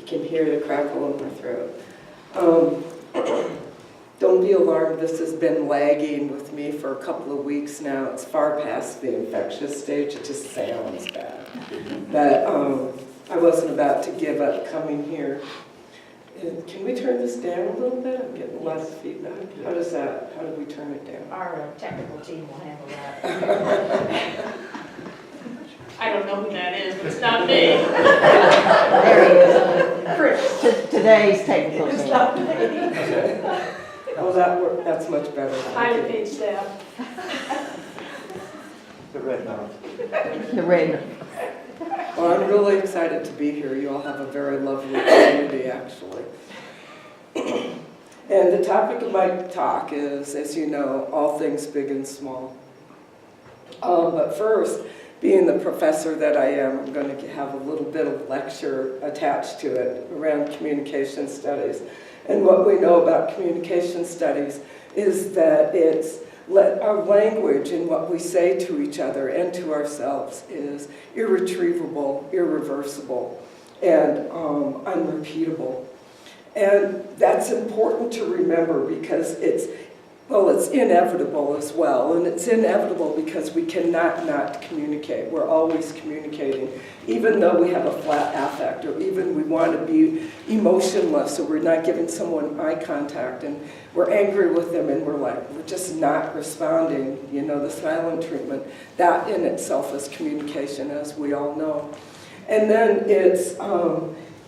can hear the crackle in my throat. Don't be alarmed, this has been lagging with me for a couple of weeks now. It's far past the infectious stage, it just sounds bad. But I wasn't about to give up coming here. And can we turn this down a little bit? I'm getting a lot of feedback. How does that, how do we turn it down? Our technical team will handle that. I don't know who that is, but it's not me. There he is. Chris. Today's technical It's team. not me. Oh, that's much better. I'm a paid staff. The red note. The red. Well, I'm really excited to be here. You all have a very lovely community, actually. And the topic of my talk is, as you know, all things big and small. But first, being the professor that I am, I'm going to have a little bit of lecture attached to it around communication studies. And what we know about communication studies is that it's our language and what we say to each other and to ourselves is irretrievable, irreversible, and unrepeatable. And that's important to remember because it's inevitable as well. And it's inevitable because we cannot not communicate. We're always communicating, even though we have a flat affect, or even we want to be emotionless, or we're not giving someone eye contact, and we're angry with them, and we're just not responding, you know, the silent treatment. That in itself is communication, as we all know. And then it's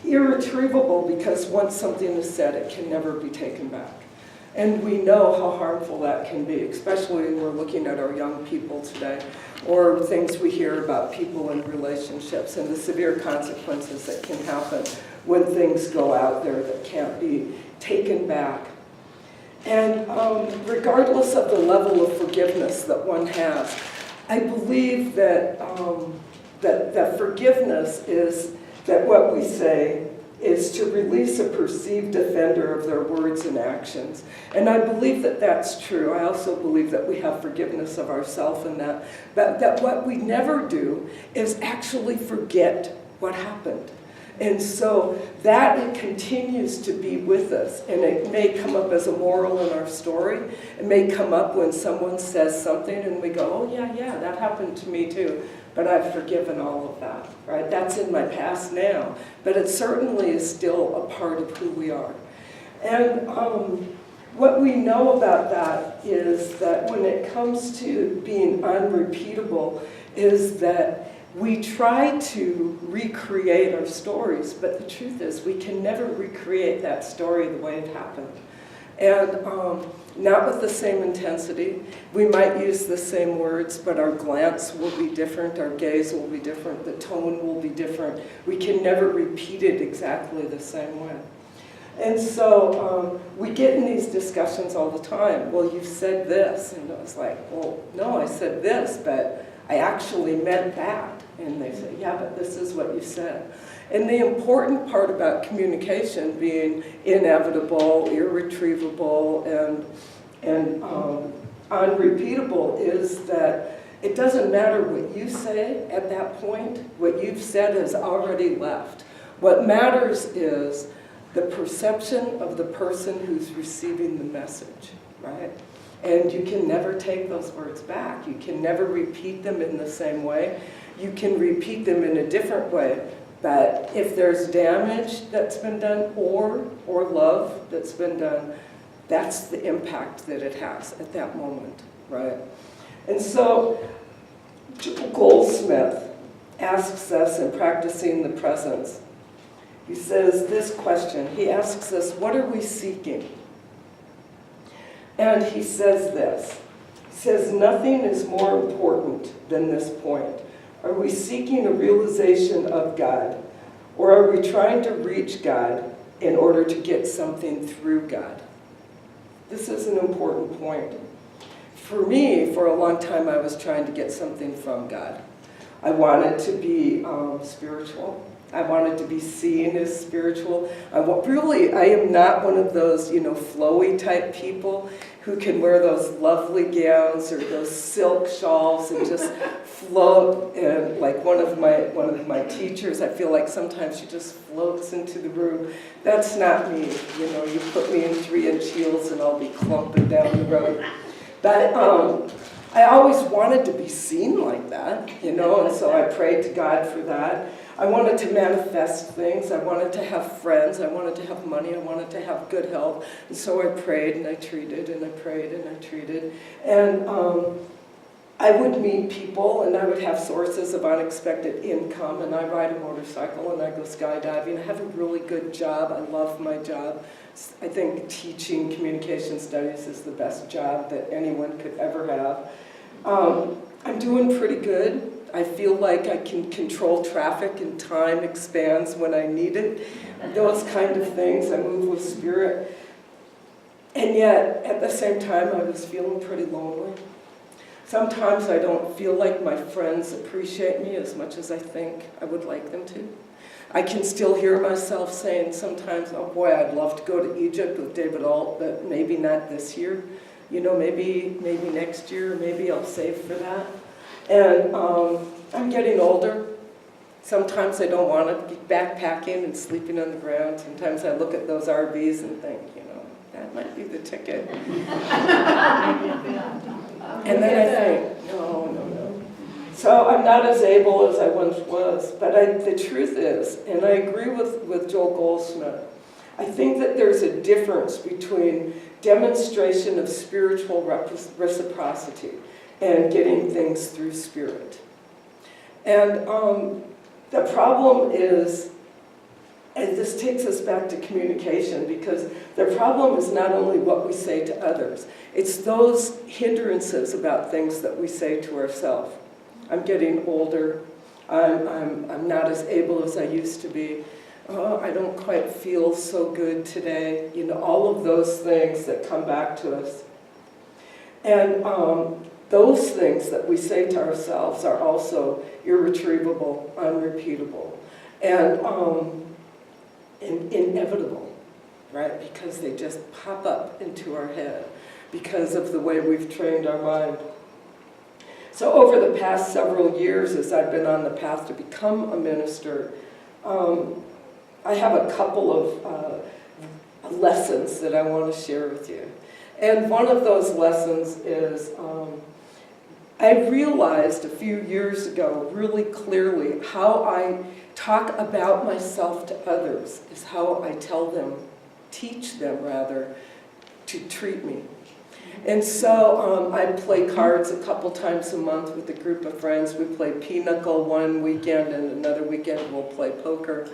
irretrievable because once something is said, it can never be taken back. And we know how harmful that can be, especially when we're looking at our young people today, or things we hear about people in relationships and the severe consequences that can happen when things go out there that can't be taken back. And regardless of the level of forgiveness that one has, I believe that, that forgiveness is that what we say is to release a perceived offender of their words and actions. And I believe that that's true. I also believe that we have forgiveness of ourselves in that. But that what we never do is actually forget what happened. And so that it continues to be with us. And it may come up as a moral in our story. It may come up when someone says something and we go, oh yeah, that happened to me too. But I've forgiven all of that, right? That's in my past now. But it certainly is still a part of who we are. And what we know about that is that when it comes to being unrepeatable is that we try to recreate our stories, but the truth is we can never recreate that story the way it happened. And not with the same intensity. We might use the same words, but our glance will be different, our gaze will be different, the tone will be different. We can never repeat it exactly the same way. And so we get in these discussions all the time. Well, you said this. And I was like, well, no, I said this, but I actually meant that. And they say, yeah, but this is what you said. And the important part about communication being inevitable, irretrievable, and unrepeatable is that it doesn't matter what you say at that point. What you've said has already left. What matters is the perception of the person who's receiving the message, right? And you can never take those words back. You can never repeat them in the same way. You can repeat them in a different way. But if there's damage that's been done or love that's been done, that's the impact that it has at that moment, right? And so Goldsmith asks us in practicing the presence, he says this question, he asks us, what are we seeking? And he says this, he says, nothing is more important than this point. Are we seeking a realization of God, or are we trying to reach God in order to get something through God? This is an important point. For me, for a long time, I was trying to get something from God. I wanted to be spiritual. I wanted to be seen as spiritual. I am not one of those, flowy type people who can wear those lovely gowns or those silk shawls and just float, and like one of my teachers, I feel like sometimes she just floats into the room. That's not me, you know. You put me in 3-inch heels and I'll be clumping down the road. But I always wanted to be seen like that, you know, and so I prayed to God for that. I wanted to manifest things. I wanted to have friends. I wanted to have money. I wanted to have good health. And so I prayed and I treated and I prayed and I treated. And I would meet people and I would have sources of unexpected income, and I ride a motorcycle and I go skydiving. I have a really good job. I love my job. I think teaching communication studies is the best job that anyone could ever have. I'm doing pretty good. I feel like I can control traffic and time expands when I need it. Those kind of things. I move with spirit. And yet, at the same time, I was feeling pretty lonely. Sometimes I don't feel like my friends appreciate me as much as I think I would like them to. I can still hear myself saying sometimes, oh boy, I'd love to go to Egypt with David Alt, but maybe not this year. You know, maybe next year, maybe I'll save for that. And I'm getting older. Sometimes I don't want to be backpacking and sleeping on the ground. Sometimes I look at those RVs and think, you know, that might be the ticket. And then I think, no. So I'm not as able as I once was. But the truth is, and I agree with Joel Goldsmith, I think that there's a difference between demonstration of spiritual reciprocity and getting things through spirit. And the problem is, and this takes us back to communication, because the problem is not only what we say to others, it's those hindrances about things that we say to ourselves. I'm getting older, I'm not as able as I used to be, oh, I don't quite feel so good today, you know, all of those things that come back to us. And those things that we say to ourselves are also irretrievable, unrepeatable, and inevitable, right? Because they just pop up into our head because of the way we've trained our mind. So over the past several years, as I've been on the path to become a minister, I have a couple of lessons that I want to share with you. And one of those lessons is I realized a few years ago really clearly how I talk about myself to others is how I tell them, teach them rather, to treat me. And so I play cards a couple times a month with a group of friends. We play pinochle one weekend, and another weekend we'll play poker.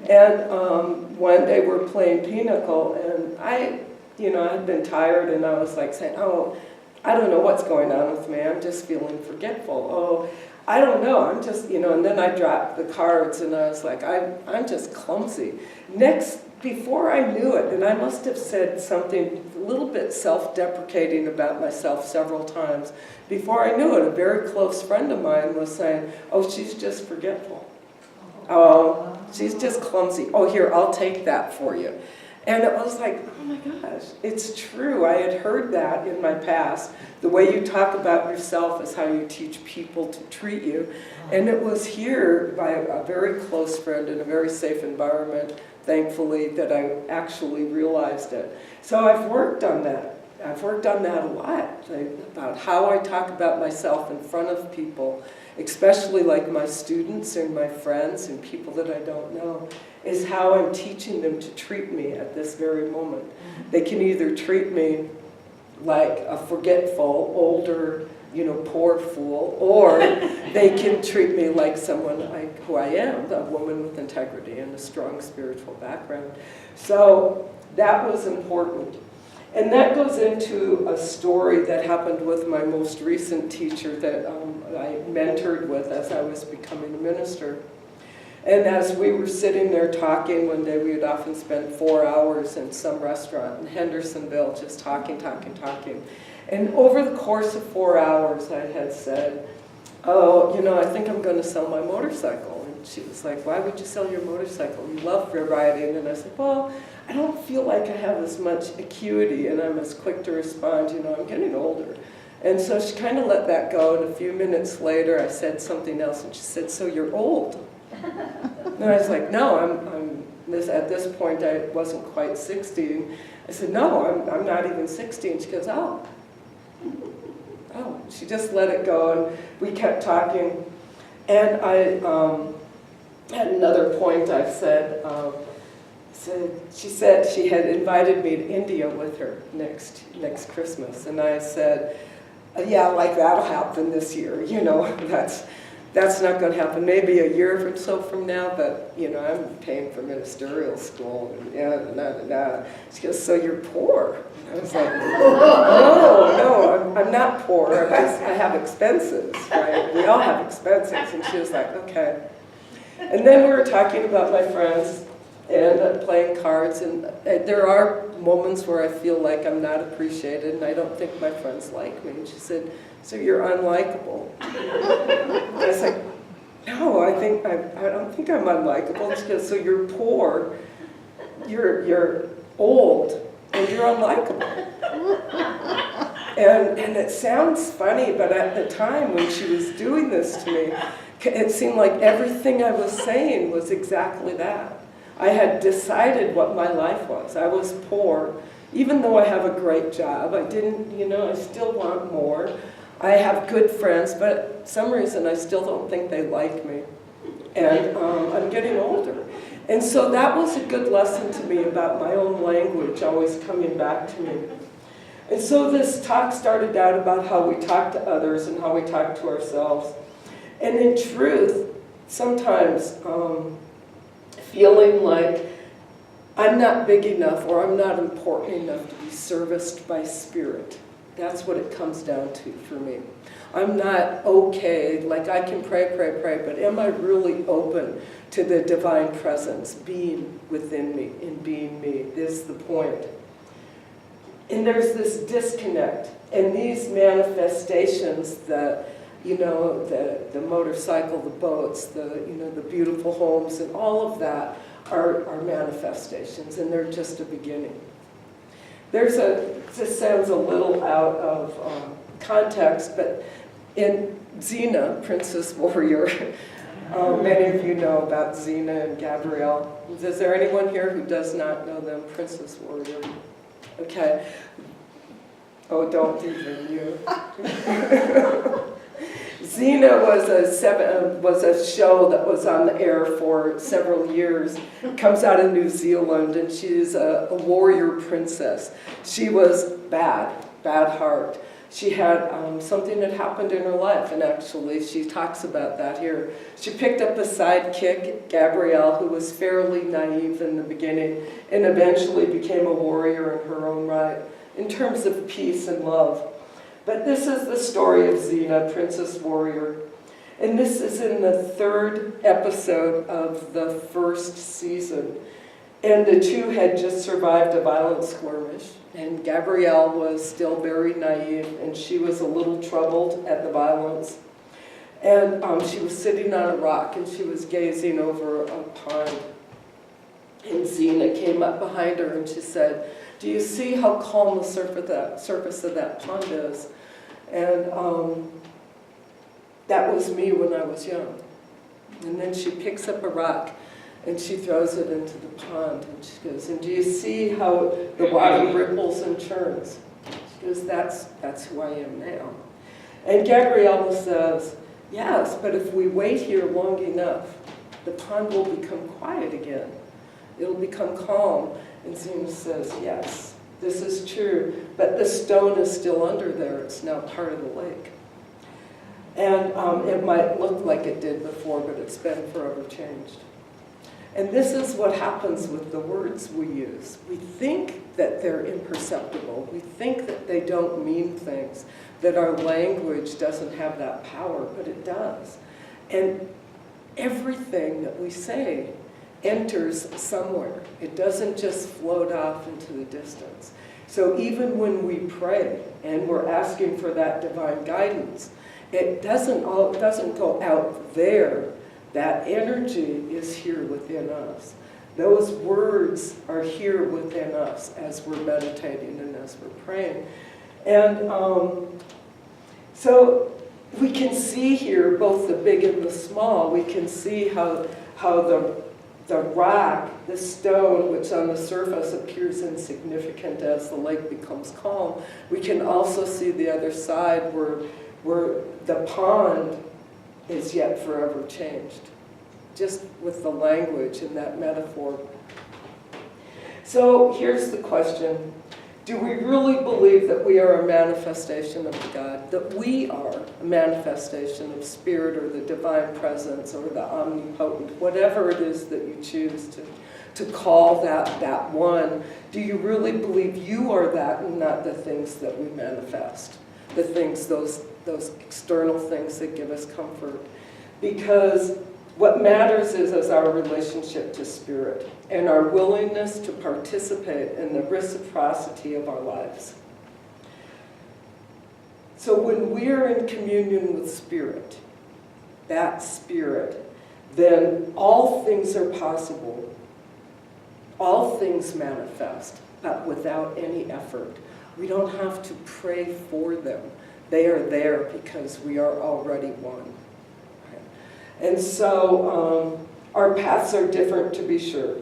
And one day we're playing pinochle, and I'd been tired, and I was like saying, oh, I don't know what's going on with me. I'm just feeling forgetful. Oh, I don't know. I'm just, and then I dropped the cards, and I was like, I'm just clumsy. Before I knew it, and I must have said something a little bit self-deprecating about myself several times, before I knew it, a very close friend of mine was saying, oh, she's just forgetful. Oh, she's just clumsy. Oh, here, I'll take that for you. And it was like, oh my gosh, it's true. I had heard that in my past. The way you talk about yourself is how you teach people to treat you. And it was here by a very close friend in a very safe environment, thankfully, that I actually realized it. So I've worked on that. I've worked on that a lot, about how I talk about myself in front of people, especially like my students and my friends and people that I don't know, is how I'm teaching them to treat me at this very moment. They can either treat me like a forgetful, older, poor fool, or they can treat me like someone who I am, a woman with integrity and a strong spiritual background. So that was important. And that goes into a story that happened with my most recent teacher that I mentored with as I was becoming a minister. And as we were sitting there talking one day, we would often spend 4 hours in some restaurant in Hendersonville just talking. And over the course of 4 hours, I had said, oh, I think I'm going to sell my motorcycle. And she was like, why would you sell your motorcycle? You love riding. And I said, well, I don't feel like I have as much acuity and I'm as quick to respond. I'm getting older. And so she kind of let that go, and a few minutes later I said something else, and she said, "So you're old?" And I was like, "No, at this point I wasn't quite 60. I said, "No, I'm not even 60. And she goes, "Oh." Oh, she just let it go, and we kept talking. And I, at another point I said, she said she had invited me to India with her next Christmas. And I said, "Yeah, like that'll happen this year. You know, that's not going to happen. Maybe a year or so from now, but, you know, I'm paying for ministerial school." And She goes, "So you're poor?" And I was like, no, I'm not poor. I have expenses, right? We all have expenses. And she was like, "Okay." And then we were talking about my friends and playing cards. And there are moments where I feel like I'm not appreciated and I don't think my friends like me. And she said, "So you're unlikable." And I was like, "No, I don't think I'm unlikable." And she goes, "So you're poor, you're old, and you're unlikable." And it sounds funny, but at the time when she was doing this to me, it seemed like everything I was saying was exactly that. I had decided what my life was. I was poor, even though I have a great job. I didn't, you know, I still want more. I have good friends, but for some reason I still don't think they like me. And I'm getting older. And so that was a good lesson to me about my own language always coming back to me. And so this talk started out about how we talk to others and how we talk to ourselves. And in truth, sometimes feeling like I'm not big enough or I'm not important enough to be serviced by Spirit. That's what it comes down to for me. I'm not okay, like I can pray, but am I really open to the divine presence being within me and being me is the point. And there's this disconnect, and these manifestations that, you know, the motorcycle, the boats, the beautiful homes, and all of that are manifestations, and they're just a beginning. This sounds a little out of context, but in Xena, Princess Warrior, many of you know about Xena and Gabrielle. Is there anyone here who does not know them? Princess Warrior. Okay. Oh, don't even you. Xena was a show that was on the air for several years. Comes out of New Zealand, and she's a warrior princess. She was bad heart. She had something that happened in her life, and actually she talks about that here. She picked up a sidekick, Gabrielle, who was fairly naive in the beginning, and eventually became a warrior in her own right, in terms of peace and love. But this is the story of Xena, Princess Warrior. And this is in the 3rd episode of the 1st season. And the two had just survived a violent skirmish. And Gabrielle was still very naive, and she was a little troubled at the violence. And she was sitting on a rock, and she was gazing over a pond. And Xena came up behind her, and she said, "Do you see how calm the surface of that pond is?" And that was me when I was young. And then she picks up a rock, and she throws it into the pond, and she goes, "And do you see how the water ripples and churns?" She goes, that's who I am now. And Gabriella says, "Yes, but if we wait here long enough, the pond will become quiet again. It'll become calm." And Xena says, "Yes, this is true, but the stone is still under there. It's now part of the lake." And it might look like it did before, but it's been forever changed. And this is what happens with the words we use. We think that they're imperceptible. We think that they don't mean things, that our language doesn't have that power, but it does. And everything that we say enters somewhere. It doesn't just float off into the distance. So even when we pray and we're asking for that divine guidance, it doesn't go out there. That energy is here within us. Those words are here within us as we're meditating and as we're praying. And So we can see here both the big and the small. We can see how the rock, the stone, which on the surface appears insignificant as the lake becomes calm. We can also see the other side where the pond is yet forever changed, just with the language and that metaphor. So here's the question. Do we really believe that we are a manifestation of God, that we are a manifestation of Spirit or the divine presence or the omnipotent, whatever it is that you choose to call that one? Do you really believe you are that and not the things that we manifest, the things, those external things that give us comfort? Because what matters is our relationship to Spirit and our willingness to participate in the reciprocity of our lives. So when we're in communion with Spirit, that Spirit, then all things are possible. All things manifest, but without any effort. We don't have to pray for them. They are there because we are already one. And so our paths are different, to be sure.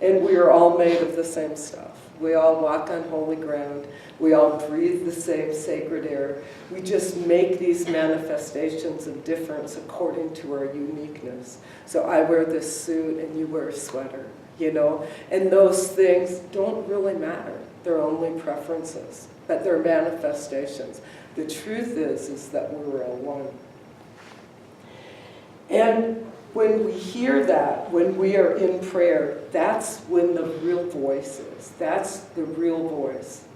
And we are all made of the same stuff. We all walk on holy ground. We all breathe the same sacred air. We just make these manifestations of difference according to our uniqueness. So I wear this suit and you wear a sweater, you know? And those things don't really matter. They're only preferences, but they're manifestations. The truth is that we're all one. And when we hear that, when we are in prayer, that's when the real voice is. That's the real voice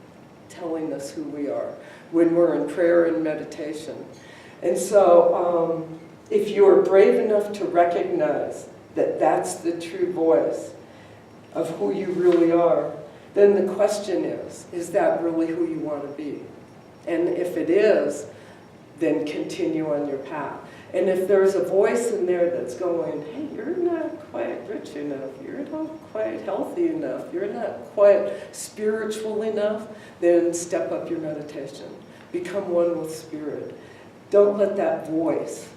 telling us who we are, when we're in prayer and meditation. And so if you're brave enough to recognize that that's the true voice of who you really are, then the question is that really who you want to be? And if it is, then continue on your path. And if there's a voice in there that's going, hey, you're not quite rich enough, you're not quite healthy enough, you're not quite spiritual enough, then step up your meditation. Become one with Spirit. Don't let that voice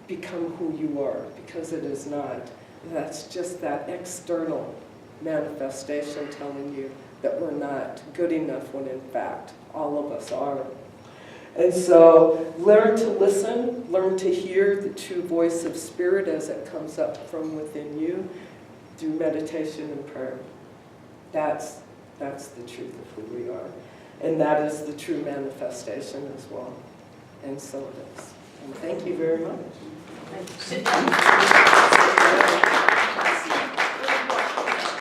become who you are, because it is not. That's just that external manifestation telling you that we're not good enough when in fact all of us are. And so learn to listen, learn to hear the true voice of Spirit as it comes up from within you through meditation and prayer. That's the truth of who we are. And that is the true manifestation as well. And so it is. And thank you very much. Sit down.